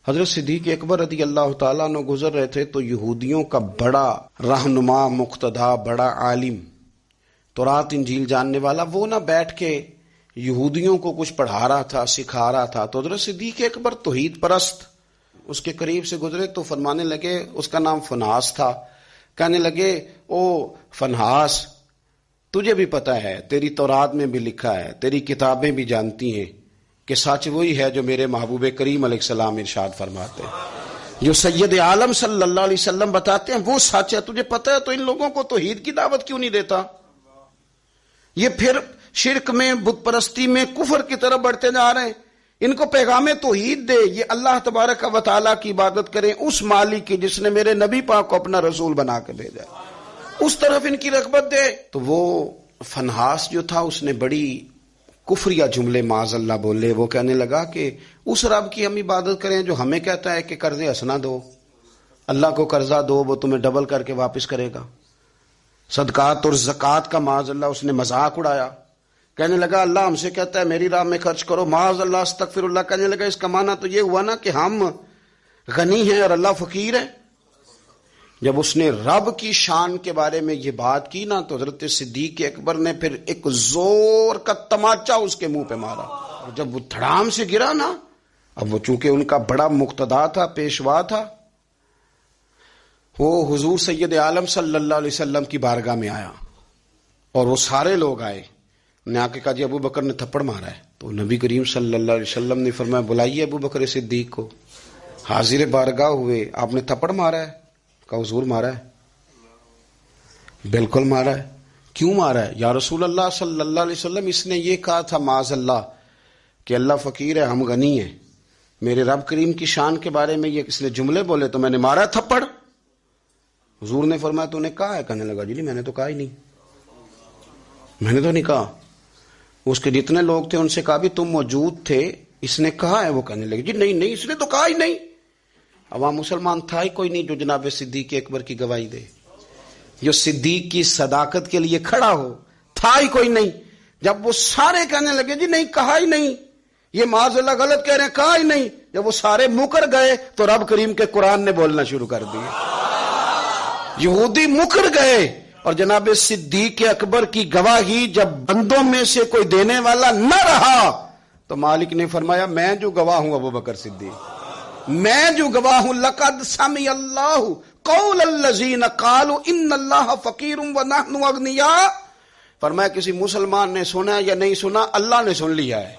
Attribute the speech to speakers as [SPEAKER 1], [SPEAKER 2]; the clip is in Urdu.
[SPEAKER 1] حضرت صدیق اکبر رضی اللہ تعالیٰ عنہ گزر رہے تھے تو یہودیوں کا بڑا رہنما، مقتدا، بڑا عالم، تورات انجیل جاننے والا، وہ نہ بیٹھ کے یہودیوں کو کچھ پڑھا رہا تھا، سکھا رہا تھا. تو حضرت صدیق اکبر توحید پرست اس کے قریب سے گزرے تو فرمانے لگے، اس کا نام فنحاس تھا، کہنے لگے او فنحاس، تجھے بھی پتہ ہے، تیری تورات میں بھی لکھا ہے، تیری کتابیں بھی جانتی ہیں کہ سچ وہی ہے جو میرے محبوب کریم علیہ السلام ارشاد فرماتے ہیں، جو سید عالم صلی اللہ علیہ وسلم بتاتے ہیں وہ سچ ہے، تجھے پتہ ہے، تو ان لوگوں کو توحید کی دعوت کیوں نہیں دیتا؟ یہ پھر شرک میں، بت پرستی میں، کفر کی طرف بڑھتے جا رہے ہیں. ان کو پیغام توحید دے، یہ اللہ تبارک و تعالیٰ کی عبادت کریں، اس مالک کی جس نے میرے نبی پاک کو اپنا رسول بنا کے بھیجا، اس طرف ان کی رغبت دے. تو وہ فنحاس جو تھا اس نے بڑی کفریہ جملے معاذ اللہ بولے. وہ کہنے لگا کہ اس رب کی ہم عبادت کریں جو ہمیں کہتا ہے کہ قرض حسنہ دو، اللہ کو قرضہ دو، وہ تمہیں ڈبل کر کے واپس کرے گا. صدقات اور زکوٰۃ کا معاذ اللہ اس نے مذاق اڑایا. کہنے لگا اللہ ہم سے کہتا ہے میری راہ میں خرچ کرو، معاذ اللہ استغفر اللہ. کہنے لگا اس کا معنی تو یہ ہوا نا کہ ہم غنی ہیں اور اللہ فقیر ہے. جب اس نے رب کی شان کے بارے میں یہ بات کی نا تو حضرت صدیق اکبر نے پھر ایک زور کا تماچا اس کے منہ پہ مارا، اور جب وہ دھڑام سے گرا نا، اب وہ چونکہ ان کا بڑا مقتدا تھا، پیشوا تھا، وہ حضور سید عالم صلی اللہ علیہ وسلم کی بارگاہ میں آیا اور وہ سارے لوگ آئے. نے آ کے کہا جی ابو بکر نے تھپڑ مارا ہے. تو نبی کریم صلی اللہ علیہ وسلم نے فرمایا بلائیے ابو بکر صدیق کو. حاضر بارگاہ ہوئے، آپ نے تھپڑ مارا ہے؟ کہا حضور مارا ہے. بالکل مارا ہے. کیوں مارا ہے؟ یا رسول اللہ صلی اللہ علیہ وسلم اس نے یہ کہا تھا معاذ اللہ کہ اللہ فقیر ہے ہم غنی ہیں، میرے رب کریم کی شان کے بارے میں یہ اس نے جملے بولے تو میں نے مارا تھپڑ. حضور نے فرمایا تو نے کہا ہے؟ کہنے لگا جی نہیں میں نے تو کہا ہی نہیں، میں نے تو نہیں کہا. اس کے جتنے لوگ تھے ان سے کہا بھی تم موجود تھے، اس نے کہا ہے؟ وہ کہنے لگے جی نہیں نہیں اس نے تو کہا ہی نہیں. عوام مسلمان تھا ہی کوئی نہیں جو جناب صدیق اکبر کی گواہی دے، جو صدیق کی صداقت کے لیے کھڑا ہو، تھا ہی کوئی نہیں. جب وہ سارے کہنے لگے جی نہیں کہا ہی نہیں، یہ معاذ اللہ غلط کہہ رہے ہیں، کہا ہی نہیں، جب وہ سارے مکر گئے تو رب کریم کے قرآن نے بولنا شروع کر دیا. یہودی مکر گئے اور جناب صدیق اکبر کی گواہی جب بندوں میں سے کوئی دینے والا نہ رہا تو مالک نے فرمایا میں جو گواہ ہوں ابو بکر صدیق، میں جو گواہ ہوں. لقد سمع اللہ قول الذین قالوا ان اللہ فقیر ونحن اغنیاء. فرمایا کسی مسلمان نے سنا یا نہیں سنا، اللہ نے سن لیا ہے.